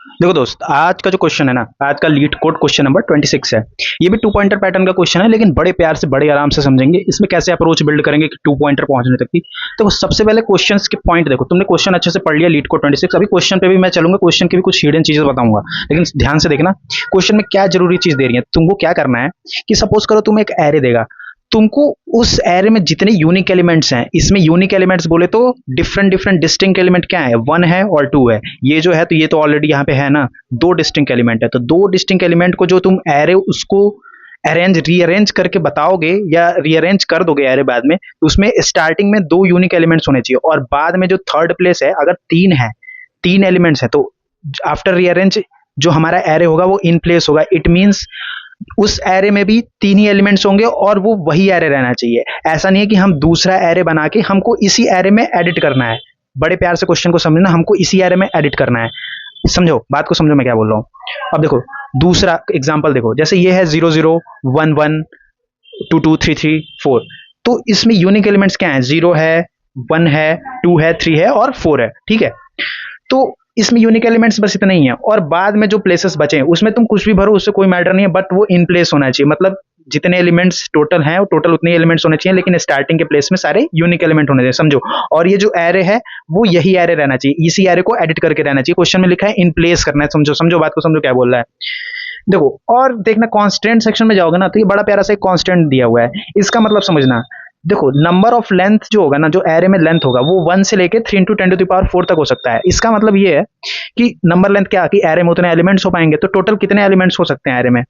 देखो दोस्त, आज का जो क्वेश्चन है ना, आज का लीड कोड क्वेश्चन नंबर 26 है। ये भी टू पॉइंटर पैटर्न का क्वेश्चन है, लेकिन बड़े प्यार से बड़े आराम से समझेंगे इसमें कैसे अप्रोच बिल्ड करेंगे कि टू पॉइंटर पहुंचने तक की। तो सबसे पहले क्वेश्चंस के पॉइंट देखो। तुमने क्वेश्चन अच्छे से पढ़ लिया लीड कोड 26। अभी क्वेश्चन पे भी मैं चलूंगा, क्वेश्चन की भी कुछ हिडन चीजें बताऊंगा, लेकिन ध्यान से देखना क्वेश्चन में क्या जरूरी चीज दे रही है। तुमको क्या करना है कि सपोज करो तुम एक एरे देगा, तुमको उस एरे में जितने यूनिक एलिमेंट्स हैं, इसमें यूनिक एलिमेंट्स बोले तो डिफरेंट डिफरेंट डिस्टिंक्ट एलिमेंट क्या है, वन है और टू है। ये जो है तो ये तो ऑलरेडी यहाँ पे है ना, दो डिस्टिंक्ट एलिमेंट है। तो दो डिस्टिंक्ट एलिमेंट को जो तुम एरे उसको अरेंज रीअरेंज करके बताओगे या रीअरेंज कर दोगे एरे बाद में, तो उसमें स्टार्टिंग में दो यूनिक एलिमेंट्स होने चाहिए और बाद में जो थर्ड प्लेस है अगर तीन है, तीन एलिमेंट्स है, तो आफ्टर रीअरेंज जो हमारा एरे होगा वो इन प्लेस होगा। इट मीन्स उस एरे में भी तीन ही एलिमेंट्स होंगे और वो वही एरे रहना चाहिए। ऐसा नहीं है कि हम दूसरा एरे बना के हमको इसी एरे में एडिट करना है। बड़े प्यार से क्वेश्चन को समझना, हमको इसी एरे में एडिट करना है। समझो बात को, समझो मैं क्या बोल रहा हूं। अब देखो दूसरा एग्जांपल देखो, जैसे ये है 0 0 1 1 2 2 3 3 4। तो इसमें यूनिक एलिमेंट्स क्या है, 0 है, 1 है, 2 है, 3 है और 4 है। ठीक है, तो इसमें यूनिक एलिमेंट्स बस इतना ही है और बाद में जो प्लेसेस बचे हैं उसमें तुम कुछ भी भरो, उससे कोई मैटर नहीं है, बट वो इन प्लेस होना चाहिए। मतलब जितने एलिमेंट्स टोटल हैं वो टोटल उतने एलिमेंट्स होने चाहिए, लेकिन स्टार्टिंग के प्लेस में सारे यूनिक एलिमेंट होने चाहिए। समझो, और ये जो एरे है वो यही एरे रहना चाहिए, इसी एरे को एडिट करके रहना चाहिए। क्वेश्चन में लिखा है इन प्लेस करना है। समझो समझो बात को, समझो क्या बोल रहा है। देखो और देखना, कांस्टेंट सेक्शन में जाओगे ना तो ये बड़ा प्यारा सा एक कांस्टेंट दिया हुआ है। इसका मतलब समझना, देखो नंबर ऑफ लेंथ जो होगा ना, जो एरे में लेंथ होगा वो 1 से लेके 3 × 10⁴ तक हो सकता है। इसका मतलब ये है कि नंबर लेंथ क्या, कि एरे में उतने एलिमेंट्स हो पाएंगे। तो टोटल कितने एलिमेंट्स हो सकते हैं एरे में,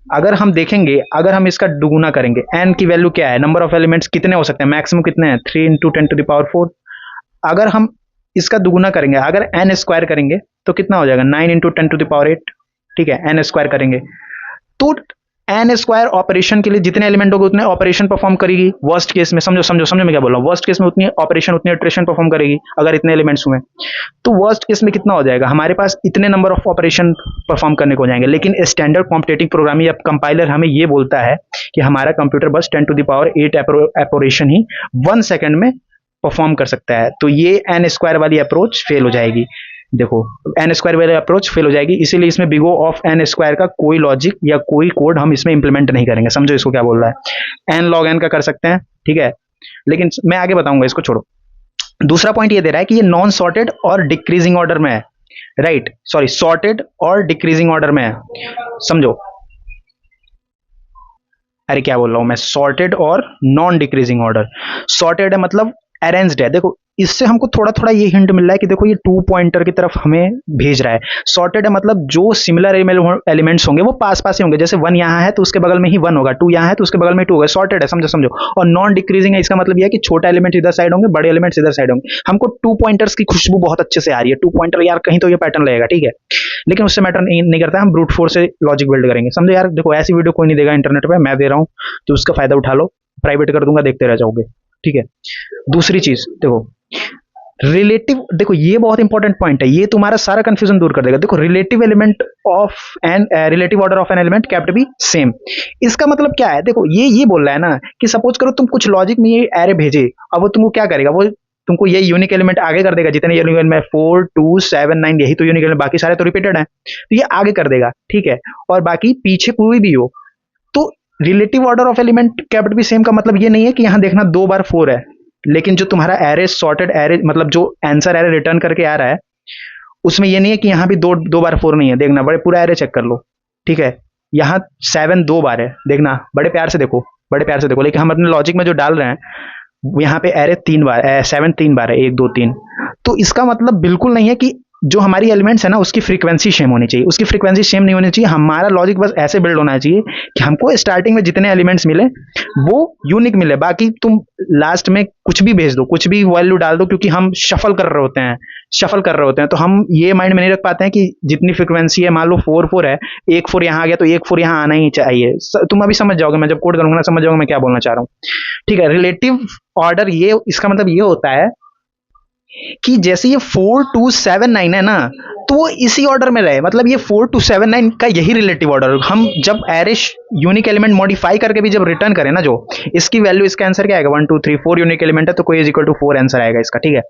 अगर हम देखेंगे, अगर हम इसका दुगुना करेंगे, एन की वैल्यू क्या है, नंबर ऑफ एलिमेंट्स कितने हो सकते हैं, मैक्सिमम कितने हैं, 3 × 10⁴। अगर हम इसका दुगुना करेंगे, अगर एन स्क्वायर करेंगे तो कितना हो जाएगा, 9 × 10⁸। ठीक है, एन स्क्वायर करेंगे तो एन स्क्वायर ऑपरेशन के लिए जितने एलिमेंट होंगे उतने ऑपरेशन परफॉर्म करेगी। वर्स्ट केस में, समझो समझो समझो मैं क्या बोल रहा हूँ, वर्स्ट केस में उतनी ऑपरेशन उतनी इटरेशन परफॉर्म करेगी अगर इतने एलिमेंट्स हुए। तो वर्स्ट केस में कितना हो जाएगा, हमारे पास इतने नंबर ऑफ ऑपरेशन परफॉर्म करने को हो जाएंगे। लेकिन स्टैंडर्ड कॉम्पिटेटिव प्रोग्रामिंग या कंपाइलर हमें ये बोलता है कि हमारा कंप्यूटर बस 10⁸ ऑपरेशन ही 1 सेकेंड में परफॉर्म कर सकता है। तो ये एन स्क्वायर वाली अप्रोच फेल हो जाएगी। देखो एन स्क्वायर वाली अप्रोच फेल हो जाएगी, इसीलिए इसमें big O of N square का कोई लॉजिक या कोई कोड हम इसमें इंप्लीमेंट नहीं करेंगे। समझो इसको क्या बोल रहा है, एन लॉग एन का कर सकते हैं, ठीक है, लेकिन मैं आगे बताऊंगा, इसको छोड़ो। दूसरा पॉइंट ये दे रहा है कि ये नॉन सॉर्टेड और डिक्रीजिंग ऑर्डर में है, राइट, सॉरी सॉर्टेड और डिक्रीजिंग ऑर्डर में है। समझो, अरे क्या बोल रहा हूं मैं, सॉर्टेड और नॉन डिक्रीजिंग ऑर्डर। सॉर्टेड है मतलब अरेंज्ड है। देखो इससे हमको थोड़ा थोड़ा ये हिंट मिल रहा है कि देखो ये 2 पॉइंटर की तरफ हमें भेज रहा है। सॉर्टेड है मतलब जो सिमिलर एलिमेंट्स होंगे वो पास पास ही होंगे, जैसे 1 यहाँ है तो उसके बगल में ही 1 होगा, 2 यहाँ है तो उसके बगल में 2 होगा। सॉर्टेड है, समझो समझो। और नॉन डिक्रीजिंग है, इसका मतलब यह है कि छोटा एलिमेंट इधर साइड होंगे, बड़े एलिमेंट्स इधर साइड होंगे। हमको 2 पॉइंटर्स की खुशबू बहुत अच्छे से आ रही है, 2 पॉइंटर यार कहीं तो ये पैटर्न लगेगा, ठीक है, लेकिन उससे मैटर नहीं करता, हम ब्रूट फोर्स से लॉजिक बिल्ड करेंगे। समझो यार, देखो ऐसी वीडियो कोई नहीं देगा इंटरनेट पे, मैं दे रहा हूँ तो उसका फायदा उठा लो, प्राइवेट कर दूंगा, देखते रह जाओगे, ठीक है। दूसरी चीज देखो, रिलेटिव, देखो ये बहुत इंपॉर्टेंट पॉइंट है, ये तुम्हारा सारा कंफ्यूजन दूर कर देगा। देखो relative element of N relative order of N element kept be same. इसका मतलब क्या है, देखो ये बोल रहा है ना कि सपोज करो तुम कुछ लॉजिक में ये एरे भेजे, अब वो तुमको क्या करेगा, वो तुमको ये यूनिक एलिमेंट आगे कर देगा, जितने यूनिक एलिमेंट 4 2 7 9 यही तो यूनिक एलिमेंट, बाकी सारे तो रिपीटेड है, तो ये आगे कर देगा, ठीक है, और बाकी पीछे कोई भी हो। तो relative order of element kept be same का मतलब ये नहीं है कि यहां देखना 2 बार 4 है, लेकिन जो तुम्हारा एरे सॉर्टेड एरे, मतलब जो आंसर एरे रिटर्न करके आ रहा है उसमें ये नहीं है कि यहां भी 2 बार 4 नहीं है। देखना, बड़े पूरा एरे चेक कर लो, ठीक है, यहां 7 2 बार है, देखना बड़े प्यार से देखो, बड़े प्यार से देखो। लेकिन हम अपने लॉजिक में जो डाल रहे हैं यहाँ पे एरे 3 बार, 7 3 बार है, 1 2 3। तो इसका मतलब बिल्कुल नहीं है कि जो हमारी एलिमेंट्स है ना उसकी फ्रीक्वेंसी सेम होनी चाहिए, उसकी फ्रीक्वेंसी सेम नहीं होनी चाहिए। हमारा लॉजिक बस ऐसे बिल्ड होना चाहिए कि हमको स्टार्टिंग में जितने एलिमेंट्स मिले वो यूनिक मिले, बाकी तुम लास्ट में कुछ भी भेज दो, कुछ भी वैल्यू डाल दो, क्योंकि हम शफल कर रहे होते हैं, तो हम ये माइंड में नहीं रख पाते हैं कि जितनी फ्रीक्वेंसी है, मान लो 4 4 है, एक 4 यहाँ आ गया तो एक 4 यहाँ आना ही चाहिए। तुम अभी समझ जाओगे, मैं जब कोड करूंगा ना समझ जाओगे मैं क्या बोलना चाह रहा हूँ, ठीक है। रिलेटिव ऑर्डर, ये इसका मतलब ये होता है कि जैसे ये 4 2 7 9 है ना, तो वो इसी ऑर्डर में रहे, मतलब ये 4 2 7 9 का यही रिलेटिव ऑर्डर। हम जब एरिश यूनिक एलिमेंट मॉडिफाई करके भी जब रिटर्न करें ना, जो इसकी वैल्यू, इसका आंसर क्या आएगा, 1 2 3 4 यूनिक एलिमेंट है तो कोई इज इक्वल टू 4 आंसर आएगा इसका, ठीक है।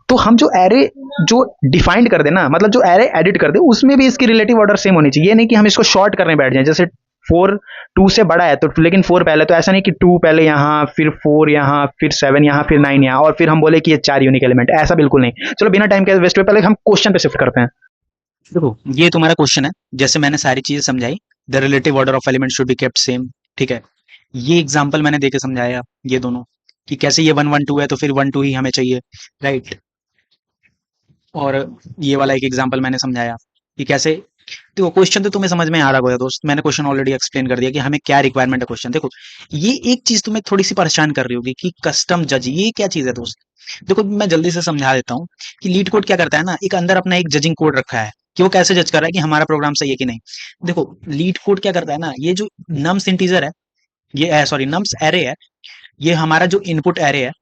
तो हम जो एरे जो डिफाइंड कर देना, मतलब जो एरे एडिट कर दे, उसमें भी इसकी रिलेटिव ऑर्डर सेम होनी चाहिए। ये नहीं कि हम इसको शॉर्ट करने बैठ जाए, जैसे 4 2 से बड़ा है तो लेकिन 4 पहले, तो ऐसा नहीं कि 2 पहले यहाँ, फिर 4 यहाँ, फिर 7 यहाँ, फिर 9 यहाँ, और फिर हम बोले कि ये 4 यूनिक एलिमेंट, ऐसा बिल्कुल नहीं। चलो बिना टाइम के वेस्ट हुए पहले हम क्वेश्चन पे शिफ्ट करते हैं। देखो ये तुम्हारा क्वेश्चन है, जैसे मैंने सारी चीजें समझाई, the relative order of element should be kept same, ठीक है। ये एग्जांपल मैंने देके समझाया ये दोनों, कि कैसे ये 1 1 2 है तो फिर 1 2 ही हमें चाहिए, राइट। और ये वाला एक एग्जांपल मैंने समझाया कि कैसे। देखो क्वेश्चन तो तुम्हें समझ में आ रहा होगा दोस्त, मैंने क्वेश्चन ऑलरेडी एक्सप्लेन कर दिया कि हमें क्या रिक्वायरमेंट है क्वेश्चन। देखो ये एक चीज तुम्हें थोड़ी सी परेशान कर रही होगी कि कस्टम जज, ये क्या चीज है दोस्त। देखो मैं जल्दी से समझा देता हूँ कि लीड कोड क्या करता है ना, एक अंदर अपना एक जजिंग कोड रखा है कि वो कैसे जज कर रहा है कि हमारा प्रोग्राम सही है कि नहीं। देखो लीड कोड क्या करता है ना, ये जो नम्स इंटीजर है, ये सॉरी नम्स एरे है, ये हमारा जो इनपुट एरे है,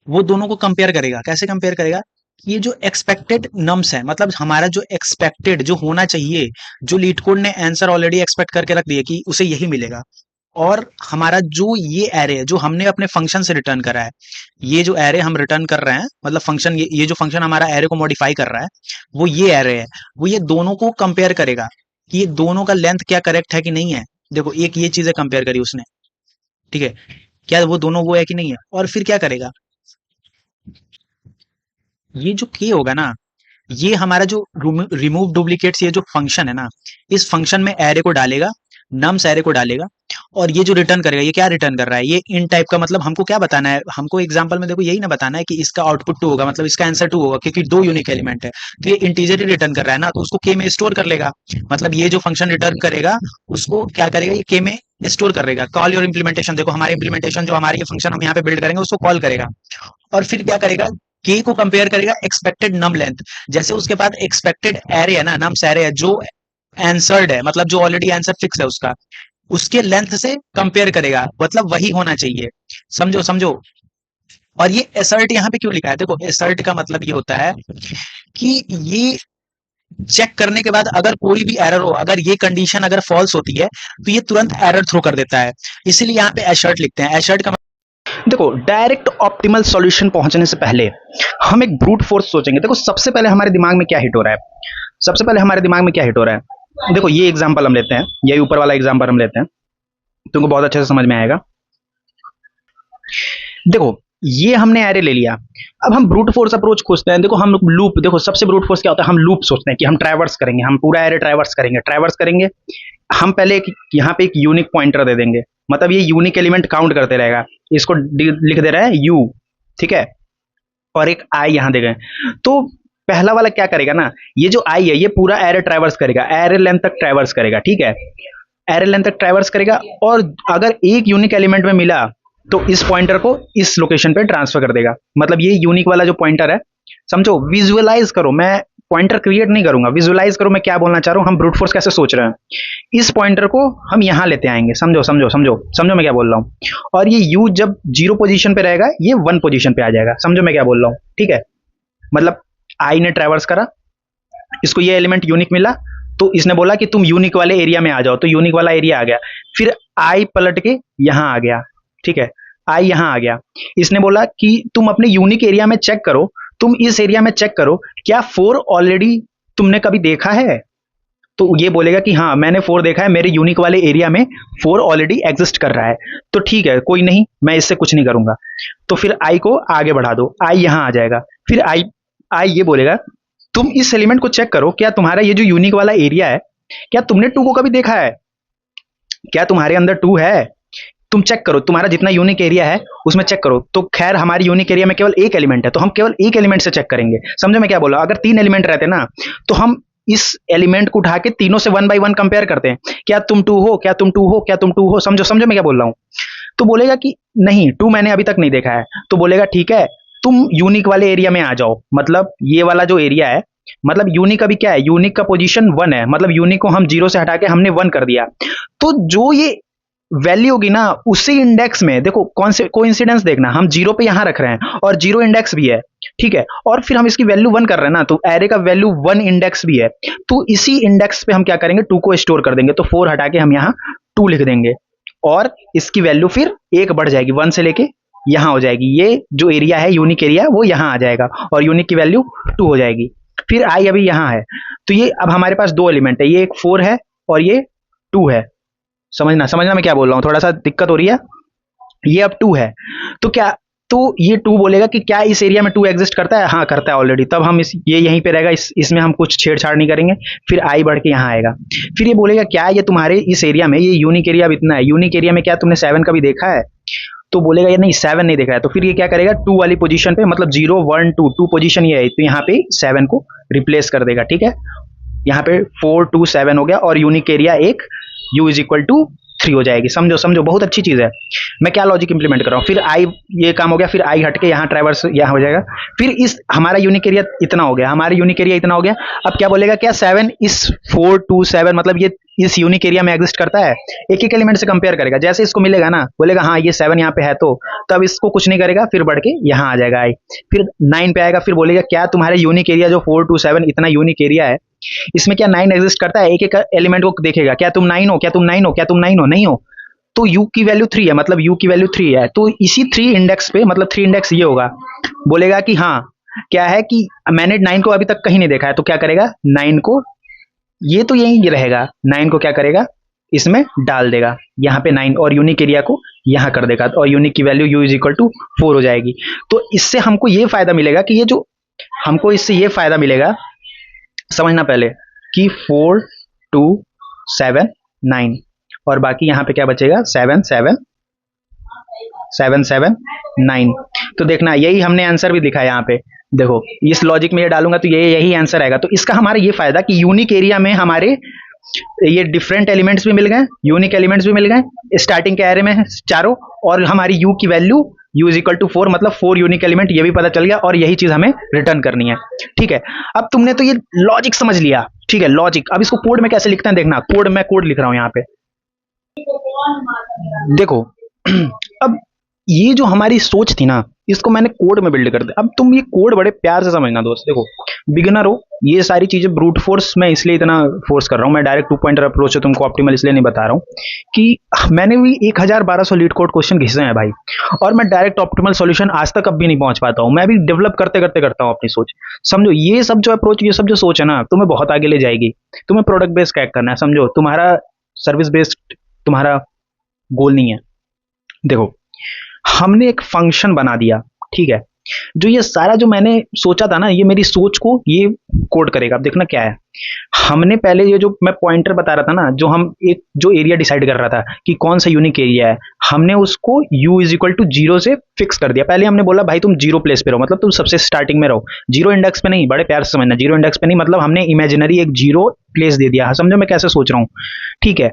वो दोनों को कंपेयर करेगा। कैसे कंपेयर करेगा, ये जो एक्सपेक्टेड नम्स है, मतलब हमारा जो एक्सपेक्टेड जो होना चाहिए, जो लीड कोड ने आंसर ऑलरेडी एक्सपेक्ट करके रख दिया कि उसे यही मिलेगा, और हमारा जो ये एरे है जो हमने अपने फंक्शन से रिटर्न करा है, ये जो एरे हम रिटर्न कर रहे हैं, मतलब फंक्शन, ये जो फंक्शन हमारा एरे को मॉडिफाई कर रहा है, वो ये एरे है, वो ये दोनों को कंपेयर करेगा कि ये दोनों का लेंथ क्या करेक्ट है कि नहीं है। देखो एक ये चीजें कंपेयर करी उसने, ठीक है, क्या वो दोनों वो है कि नहीं है। और फिर क्या करेगा, ये जो के होगा ना, ये हमारा जो रिमूव डुप्लीकेट्स, ये जो फंक्शन है ना, इस फंक्शन में एरे को डालेगा, नम्स एरे को डालेगा, और ये जो रिटर्न करेगा, ये क्या रिटर्न कर रहा है, ये इन टाइप का, मतलब हमको क्या बताना है, हमको एग्जांपल में देखो यही ना बताना है कि इसका आउटपुट 2 होगा, मतलब इसका आंसर 2 होगा, क्योंकि 2 यूनिक एलिमेंट है, तो ये इंटीजर ही रिटर्न कर रहा है ना, तो उसको के में स्टोर कर लेगा। मतलब ये जो फंक्शन रिटर्न करेगा, उसको क्या करेगा, ये के में स्टोर करेगा। कॉल योर इम्प्लीमेंटेशन, देखो हमारी इम्प्लीमेंटेशन जो हमारी ये फंक्शन हम यहाँ पे बिल्ड करेंगे उसको कॉल करेगा, और फिर क्या करेगा, के को कंपेयर करेगा एक्सपेक्टेड नम लेंथ, जैसे उसके बाद एक्सपेक्टेड एरे है ना, नम्स एरे है जो आंसर्ड है, मतलब जो ऑलरेडी आंसर फिक्स है उसका, उसके लेंथ से कंपेयर करेगा, मतलब वही होना चाहिए। समझो समझो। और ये एसर्ट यहाँ पे क्यों लिखा है, देखो एसर्ट का मतलब ये होता है कि ये चेक करने के बाद अगर कोई भी एरर हो, अगर ये कंडीशन अगर फॉल्स होती है तो ये तुरंत एरर थ्रो कर देता है, इसीलिए यहाँ पे एसर्ट लिखते हैं। एसर्ट का देखो डायरेक्ट ऑप्टिमल सॉल्यूशन पहुंचने से पहले हम एक ब्रूट फोर्स सोचेंगे। देखो सबसे पहले हमारे दिमाग में क्या हिट हो रहा है, सबसे पहले हमारे दिमाग में क्या हिट हो रहा है। देखो ये एग्जांपल हम लेते हैं, यही ऊपर वाला एग्जांपल हम लेते हैं, तुमको बहुत अच्छे से समझ में आएगा। देखो ये हमने एरे ले लिया, अब हम ब्रूट फोर्स अप्रोच खोजते हैं। देखो हम लूप, देखो सबसे ब्रूट फोर्स क्या होता है, हम लूप सोचते हैं कि हम ट्रैवर्स करेंगे, हम पूरा एरे ट्रैवर्स करेंगे, ट्रैवर्स करेंगे। हम पहले एक यहाँ पे एक यूनिक पॉइंटर दे देंगे, मतलब ये यूनिक एलिमेंट काउंट करते रहेगा, इसको लिख दे रहा है यू, ठीक है, और एक आई यहाँ दे गए। तो पहला वाला क्या करेगा ना, ये जो आई है ये पूरा एरे ट्रैवर्स करेगा, एरे लेंथ तक ट्रैवर्स करेगा, ठीक है, एरे लेंथ तक ट्रैवर्स करेगा, और अगर एक यूनिक एलिमेंट में मिला तो इस पॉइंटर को इस लोकेशन पे ट्रांसफर कर देगा। मतलब ये यूनिक वाला जो पॉइंटर है, समझो, विजुअलाइज करो, मैं पॉइंटर क्रिएट नहीं करूंगा, विजुअलाइज करो मैं क्या बोलना चाह रहा हूं, हम ब्रूट फोर्स कैसे सोच रहे हैं। इस पॉइंटर को हम यहां लेते आएंगे, समझो समझो समझो समझो मैं क्या बोल रहा हूं, और ये यू जब 0 पोजीशन पे रहेगा ये 1 पोजीशन पे आ जाएगा, समझो मैं क्या बोल रहा हूं, ठीक है। मतलब आई ने ट्रैवर्स करा, इसको ये एलिमेंट यूनिक मिला, तो इसने बोला कि तुम यूनिक वाले एरिया में आ जाओ, तो यूनिक वाला एरिया आ गया, फिर आई पलट के यहां आ गया, ठीक है, आई यहां आ गया, इसने बोला कि तुम अपने यूनिक एरिया में चेक करो, तुम इस एरिया में चेक करो क्या 4 ऑलरेडी तुमने कभी देखा है, तो ये बोलेगा कि हाँ मैंने 4 देखा है, मेरे यूनिक वाले एरिया में 4 ऑलरेडी एग्जिस्ट कर रहा है, तो ठीक है कोई नहीं, मैं इससे कुछ नहीं करूंगा। तो फिर आई को आगे बढ़ा दो, आई यहां आ जाएगा, फिर आई आई ये बोलेगा तुम इस एलिमेंट को चेक करो, क्या तुम्हारा ये जो यूनिक वाला एरिया है, क्या तुमने 2 को कभी देखा है, क्या तुम्हारे अंदर 2 है, तुम चेक करो, तुम्हारा जितना यूनिक एरिया है उसमें चेक करो। तो खैर हमारी यूनिक एरिया में केवल एक एलिमेंट है, तो हम केवल एक एलिमेंट से चेक करेंगे, समझो मैं क्या बोला। अगर 3 एलिमेंट रहते ना तो हम इस एलिमेंट को उठा के तीनों से 1 बाई 1 कंपेयर करते हैं, क्या तुम 2 हो, क्या तुम 2 हो, क्या तुम 2 हो, समझो समझो मैं क्या बोल रहा हूं। तो बोलेगा कि नहीं 2 मैंने अभी तक नहीं देखा है, तो बोलेगा ठीक है तुम यूनिक वाले एरिया में आ जाओ, मतलब ये वाला जो एरिया है, मतलब यूनिक अभी क्या है, यूनिक का पोजीशन 1 है, मतलब यूनिक को हम 0 से हटा के हमने 1 कर दिया, तो जो ये वैल्यू होगी ना उसी इंडेक्स में, देखो कौन से कोइंसिडेंस देखना, हम 0 पे यहां रख रहे हैं और 0 इंडेक्स भी है, ठीक है, और फिर हम इसकी वैल्यू 1 कर रहे हैं ना, तो एरे का वैल्यू 1 इंडेक्स भी है, तो इसी इंडेक्स पे हम क्या करेंगे 2 को स्टोर कर देंगे, तो 4 हटा के हम यहाँ 2 लिख देंगे, और इसकी वैल्यू फिर 1 बढ़ जाएगी 1 से लेके यहाँ हो जाएगी, ये जो एरिया है यूनिक एरिया वो यहाँ आ जाएगा और यूनिक की वैल्यू 2 हो जाएगी। फिर आई अभी यहाँ है, तो ये अब हमारे पास दो एलिमेंट है, ये एक 4 है और ये 2 है। समझना समझना मैं क्या बोल रहा हूँ, थोड़ा सा दिक्कत हो रही है। ये अब 2 है, तो क्या, तो ये 2 बोलेगा कि क्या इस एरिया में 2 एग्जिस्ट करता है, हाँ करता है ऑलरेडी, तब हम इस ये यहीं पे रहेगा, इसमें हम कुछ छेड़छाड़ नहीं करेंगे। फिर आई बढ़ के यहाँ आएगा, फिर ये बोलेगा क्या ये तुम्हारे इस एरिया में, ये यूनिक एरिया अब इतना है, यूनिक एरिया में क्या तुमने 7 कभी देखा है, तो बोलेगा ये नहीं 7 नहीं देखा है, तो फिर ये क्या करेगा 2 वाली पोजीशन पे, मतलब 0 1 2 2 पोजीशन ये है, तो यहाँ पे 7 को रिप्लेस कर देगा। ठीक है, यहाँ पे 4 2 7 हो गया और यूनिक एरिया एक u इज इक्वल टू 3 हो जाएगी। समझो समझो, बहुत अच्छी चीज है। मैं क्या लॉजिक इंप्लीमेंट कर रहा हूँ, फिर आई ये काम हो गया, फिर आई हट के यहाँ ट्रैवर्स यहाँ हो जाएगा, फिर इस हमारा यूनिक एरिया इतना हो गया, हमारा यूनिक एरिया इतना हो गया। अब क्या बोलेगा, क्या 7 इस 4 2 7 मतलब ये इस यूनिक एरिया में एग्जिस्ट करता है, एक एक एलिमेंट से कंपेयर करेगा, जैसे इसको मिलेगा ना बोलेगा हाँ ये 7 यहाँ पे है, तो तब इसको कुछ नहीं करेगा, फिर बढ़ के यहाँ आ जाएगा आई, फिर 9 पे आएगा, फिर बोलेगा क्या तुम्हारे यूनिक एरिया जो 4 2 7 इतना यूनिक एरिया है, इसमें क्या 9 एग्जिस्ट करता है, एक एक एलिमेंट को देखेगा, क्या तुम 9 हो, क्या तुम 9 हो, क्या तुम 9 हो, नहीं हो, तो u की वैल्यू 3 है, मतलब u की वैल्यू 3 है, तो इसी 3 इंडेक्स पे, मतलब 3 इंडेक्स ये होगा, बोलेगा कि हाँ क्या है कि मैंने 9 को अभी तक कहीं नहीं देखा है, तो क्या करेगा 9 को, ये तो यहीं रहेगा, 9 को क्या करेगा इसमें डाल देगा यहाँ पे 9 और यूनिक एरिया को यहाँ कर देगा, और यूनिक की value u is equal to 4 हो जाएगी। तो इससे हमको ये फायदा मिलेगा कि ये जो हमको इससे ये फायदा मिलेगा, समझना पहले कि 4 2 7 9 और बाकी यहाँ पे क्या बचेगा 7 7 7 7 9। तो देखना यही हमने आंसर भी लिखा है यहाँ पे, देखो इस लॉजिक में ये डालूंगा तो ये यही आंसर आएगा। तो इसका हमारा ये फायदा कि यूनिक एरिया में हमारे ये डिफरेंट एलिमेंट्स भी मिल गए, यूनिक एलिमेंट्स भी मिल गए, स्टार्टिंग के एरे में चारों, और हमारी u की value u is equal to 4, मतलब 4 यूनिक एलिमेंट, ये भी पता चल गया, और यही चीज हमें रिटर्न करनी है। ठीक है, अब तुमने तो ये लॉजिक समझ लिया, ठीक है लॉजिक, अब इसको कोड में कैसे लिखते हैं देखना, कोड मैं कोड लिख रहा हूं यहाँ पे, देखो अब ये जो हमारी सोच थी ना, इसको मैंने कोड में बिल्ड कर दिया। अब तुम ये कोड बड़े प्यार से समझना दोस्त, देखो बिगिनर हो, ये सारी चीजें ब्रूट फोर्स मैं इसलिए इतना फोर्स कर रहा हूँ, मैं डायरेक्ट 2 पॉइंटर अप्रोच है तुमको ऑप्टिमल इसलिए नहीं बता रहा हूँ कि मैंने भी 1200 लीड कोड क्वेश्चन घिसे हैं भाई, और मैं डायरेक्ट ऑप्टिमल सॉल्यूशन आज तक अब भी नहीं पहुंच पाता हूँ, मैं भी डेवलप करते करते करता हूँ अपनी सोच। समझो ये सब जो अप्रोच, ये सब जो सोच है ना, तुम्हें बहुत आगे ले जाएगी। तुम्हें प्रोडक्ट बेस्ड क्रैक करना है, समझो तुम्हारा सर्विस बेस्ड तुम्हारा गोल नहीं है। देखो हमने एक फंक्शन बना दिया, ठीक है, जो ये सारा जो मैंने सोचा था ना, ये मेरी सोच को ये कोड करेगा। अब देखना क्या है, हमने पहले ये जो मैं पॉइंटर बता रहा था ना, जो हम एक जो एरिया डिसाइड कर रहा था कि कौन सा यूनिक एरिया है, हमने उसको u इज इक्वल टू 0 से फिक्स कर दिया। पहले हमने बोला भाई तुम 0 प्लेस पे रहो, मतलब तुम सबसे स्टार्टिंग में रहो, 0 इंडेक्स पे नहीं, बड़े प्यार से समझना, 0 इंडेक्स पे नहीं, मतलब हमने इमेजिनरी एक 0 प्लेस दे दिया। समझो मैं कैसे सोच रहा हूँ, ठीक है।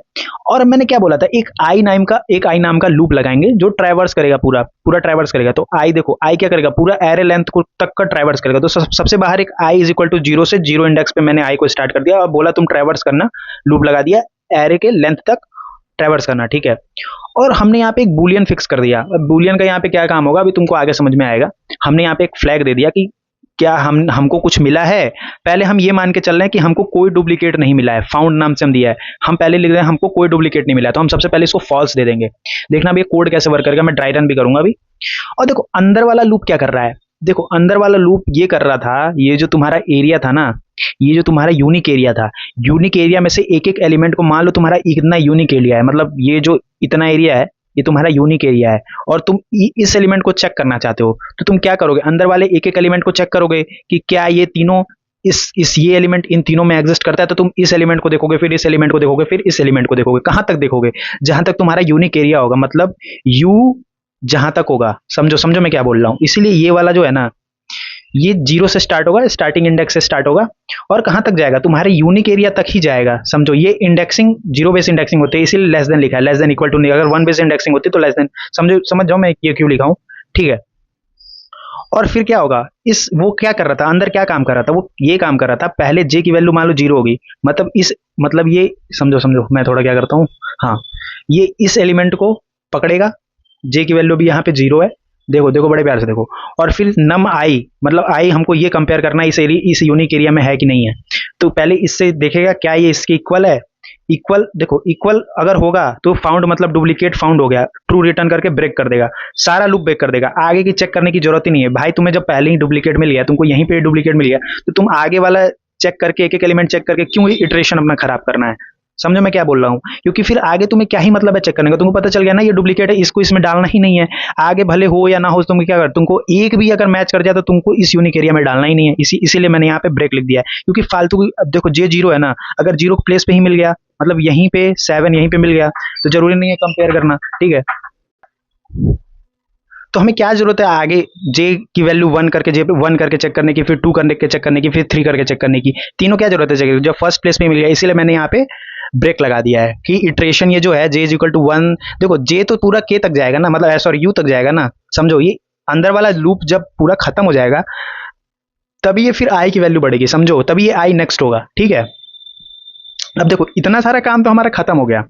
और मैंने क्या बोला था, एक आई नाम का लूप लगाएंगे जो ट्रैवर्स करेगा, पूरा पूरा ट्रैवर्स करेगा। तो आई देखो, आई क्या करेगा, पूरा एरे लेंथ को तक का ट्रैवर्स करेगा। तो सबसे बाहर एक आई इज इक्वल टू 0 से 0 इंडेक्स पे मैंने आई को स्टार्ट कर दिया और बोला तुम ट्रैवर्स करना, लूप लगा दिया, एरे के लेंथ तक ट्रैवर्स करना, ठीक है। और हमने यहाँ पे एक बूलियन फिक्स कर दिया। अब बूलियन का यहाँ पे क्या काम होगा अभी तुमको आगे समझ में आएगा। हमने यहाँ पे एक फ्लैग दे दिया कि क्या हमको कुछ मिला है। पहले हम ये मान के चल रहे हैं कि हमको कोई डुप्लीकेट नहीं मिला है, फाउंड नाम से हम दिया है, हम पहले लिख रहे हैं हमको कोई डुप्लीकेट नहीं मिला है, तो हम सबसे पहले इसको फॉल्स दे देंगे। देखना अभी ये कोड कैसे वर्क करेगा, मैं ड्राई रन भी करूंगा अभी। और देखो अंदर वाला लूप क्या कर रहा है, देखो अंदर वाला लूप ये कर रहा था, ये जो तुम्हारा एरिया था ना, ये जो तुम्हारा यूनिक एरिया था, यूनिक एरिया में से एक एक एलिमेंट को मान लो तुम्हारा इतना यूनिक एरिया है, मतलब ये जो इतना एरिया है ये तुम्हारा यूनिक एरिया है, और तुम इस एलिमेंट को चेक करना चाहते हो, तो तुम क्या करोगे, अंदर वाले एक एक एलिमेंट को चेक करोगे कि क्या ये तीनों इस ये एलिमेंट इन तीनों में एग्जिस्ट करता है। तो तुम इस एलिमेंट को देखोगे, फिर इस एलिमेंट को देखोगे, फिर इस एलिमेंट को देखोगे, कहां तक देखोगे, जहां तक तुम्हारा यूनिक एरिया होगा, मतलब यू जहां तक होगा। समझो समझो मैं क्या बोल रहा हूं। इसीलिए ये वाला जो है ना, ये 0 से स्टार्ट होगा, स्टार्टिंग इंडेक्स से स्टार्ट होगा, और कहां तक जाएगा, तुम्हारे यूनिक एरिया तक ही जाएगा। समझो ये इंडेक्सिंग 0 बेस इंडेक्सिंग होती है, इसीलिए लेस देन लिखा है, लेस देन इक्वल टू नहीं, अगर 1 बेस इंडेक्सिंग होती तो लेस देन। समझ जाओ मैं ये क्यों लिखा हूं, ठीक है। और फिर क्या होगा, इस वो क्या कर रहा था, अंदर क्या काम कर रहा था, वो ये काम कर रहा था, पहले जे की वैल्यू मान लो 0 होगी, मतलब ये समझो मैं थोड़ा क्या करता हूँ, हाँ, ये इस एलिमेंट को पकड़ेगा, जे की वैल्यू भी यहाँ पे 0 है, देखो बड़े प्यार से देखो, और फिर नम आई, मतलब आई हमको ये कंपेयर करना है इस यूनिक एरिया में है कि नहीं है। तो पहले इससे देखेगा क्या ये इसके इक्वल है, इक्वल, देखो इक्वल अगर होगा तो फाउंड मतलब डुप्लीकेट फाउंड हो गया, ट्रू रिटर्न करके ब्रेक कर देगा, सारा लूप ब्रेक कर देगा, आगे की चेक करने की जरूरत ही नहीं है भाई। तुम्हें जब पहले ही डुप्लीकेट मिल गया, तुमको यहीं पे डुप्लीकेट मिल गया, तो तुम आगे वाला चेक करके एक एक एलिमेंट चेक करके क्यों इटरेशन अपना खराब करना है? समझो मैं क्या बोल रहा हूँ? क्योंकि फिर आगे तुम्हें क्या ही मतलब है चेक करने का, तुमको पता चल गया ना ये डुप्लीकेट है, इसको इसमें डालना ही नहीं है। आगे भले हो या ना हो, तुम क्या कर, तुमको एक भी अगर मैच कर जाए तो तुमको इस यूनिक एरिया में डालना ही नहीं है। इसीलिए मैंने यहाँ पे ब्रेक लिख दिया है, क्योंकि फालतू की, अब देखो जे जीरो है ना, अगर जीरो प्लेस पे ही मिल गया, मतलब यहीं पे 7 यहीं पे मिल गया, तो जरूरी नहीं है कंपेयर करना, ठीक है। तो हमें क्या जरूरत है आगे जे की वैल्यू 1 करके, जे पे 1 करके चेक करने की, फिर 2 करके चेक करने की, फिर 3 करके चेक करने की, तीनों क्या जरूरत है चेक करने की? जब फर्स्ट प्लेस पे मिल गया, इसीलिए मैंने यहाँ पे ब्रेक लगा दिया है कि इटरेशन ये जो है जे इज इक्वल टू 1, देखो जे तो पूरा के तक जाएगा ना, मतलब सॉरी यू तक जाएगा ना, समझो ये अंदर वाला लूप जब पूरा खत्म हो जाएगा तभी ये फिर आई की वैल्यू बढ़ेगी, समझो, तभी ये आई नेक्स्ट होगा, ठीक है। अब देखो इतना सारा काम तो हमारा खत्म हो गया।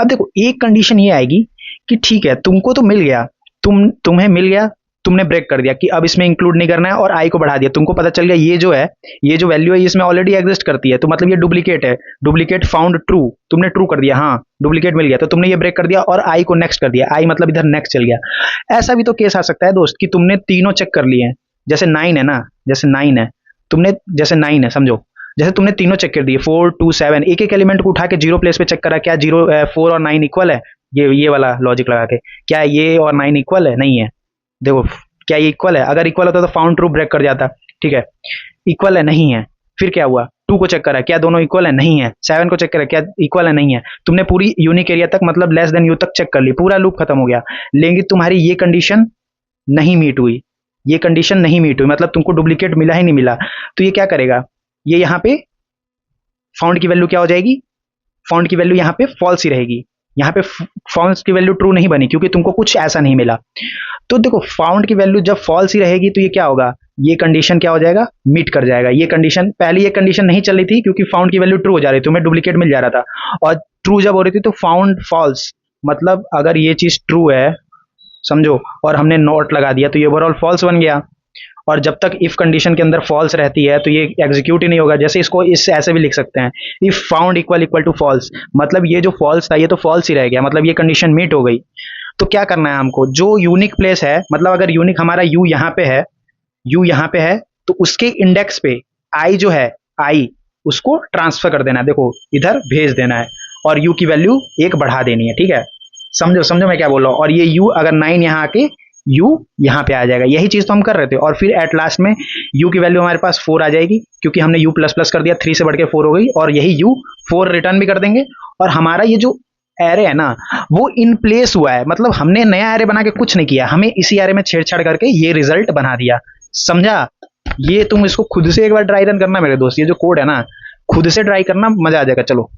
अब देखो एक कंडीशन ये आएगी कि ठीक है तुमको तो मिल गया, तुम्हें मिल गया, तुमने ब्रेक कर दिया कि अब इसमें इंक्लूड नहीं करना है और आई को बढ़ा दिया, तुमको पता चल गया ये जो है, ये जो वैल्यू है इसमें ऑलरेडी एग्जिस्ट करती है, तो मतलब ये डुप्लीकेट है, डुप्लीकेट फाउंड ट्रू, तुमने ट्रू कर दिया, हाँ डुप्लीकेट मिल गया, तो तुमने ये ब्रेक कर दिया और आई को नेक्स्ट कर दिया, आई मतलब इधर नेक्स्ट चल गया। ऐसा भी तो केस आ सकता है दोस्त कि तुमने तीनों चेक कर लिए हैं, जैसे 9 है ना, जैसे 9 है, तुमने जैसे 9 है समझो, जैसे तुमने तीनों चेक कर दिए 4 2 7, एक एक एलिमेंट को उठा के जीरो प्लेस पे चेक करा, क्या जीरो 4 और 9 इक्वल है, ये वाला लॉजिक लगा के, क्या ये और 9 इक्वल है? नहीं है। देखो क्या ये इक्वल है? अगर इक्वल होता तो फाउंड ट्रू ब्रेक कर जाता, ठीक है। इक्वल है, नहीं है, फिर क्या हुआ? 2 को चेक करा, क्या दोनों इक्वल है? नहीं है। 7 को चेक करा, क्या इक्वल है? नहीं है। तुमने पूरी यूनिक एरिया तक मतलब लेस देन यू तक चेक कर ली, पूरा लूप खत्म हो गया, लेकिन तुम्हारी ये कंडीशन नहीं मीट हुई, ये कंडीशन नहीं मीट हुई, मतलब तुमको डुप्लीकेट मिला ही नहीं मिला, तो ये क्या करेगा? ये यहाँ पे फाउंड की वैल्यू क्या हो जाएगी? फाउंड की वैल्यू यहाँ पे फॉल्स ही रहेगी, यहाँ पे फाउंड की वैल्यू ट्रू नहीं बनी क्योंकि तुमको कुछ ऐसा नहीं मिला। तो देखो फाउंड की वैल्यू जब फॉल्स ही रहेगी तो ये क्या होगा? ये कंडीशन क्या हो जाएगा? मीट कर जाएगा। ये कंडीशन, पहले ये कंडीशन नहीं चल रही थी क्योंकि फाउंड की वैल्यू ट्रू हो जा रही थी, तुम्हें डुप्लीकेट मिल जा रहा था, और ट्रू जब हो रही थी तो फाउंड फॉल्स, मतलब अगर ये चीज ट्रू है समझो और हमने नॉट लगा दिया तो ये ओवरऑल फॉल्स बन गया, और जब तक इफ कंडीशन के अंदर फॉल्स रहती है तो ये एग्जीक्यूट ही नहीं होगा। जैसे इसको इस ऐसे भी लिख सकते हैं, if found equal equal to false, मतलब ये जो फॉल्स था ये तो फॉल्स ही रह गया, मतलब ये कंडीशन मीट हो गई। तो क्या करना है हमको? जो यूनिक प्लेस है, मतलब अगर यूनिक हमारा यू यहाँ पे है, यू यहाँ पे है, तो उसके इंडेक्स पे आई जो है, आई उसको ट्रांसफर कर देना है, देखो इधर भेज देना है, और यू की वैल्यू 1 बढ़ा देनी है, ठीक है। समझो समझो मैं क्या बोल रहा हूँ। और ये यू अगर 9 यहाँ आके यू यहाँ पे आ जाएगा, यही चीज तो हम कर रहे थे। और फिर एट लास्ट में यू की वैल्यू हमारे पास 4 आ जाएगी क्योंकि हमने यू प्लस प्लस कर दिया, 3 से बढ़ के 4 हो गई, और यही यू 4 रिटर्न भी कर देंगे। और हमारा ये जो एरे है ना वो इन प्लेस हुआ है, मतलब हमने नया एरे बना के कुछ नहीं किया, हमें इसी एरे में छेड़छाड़ करके ये रिजल्ट बना दिया, समझा। ये तुम इसको खुद से एक बार ट्राई रन करना मेरे दोस्त, ये जो कोड है ना खुद से ट्राई करना, मजा आ जाएगा। चलो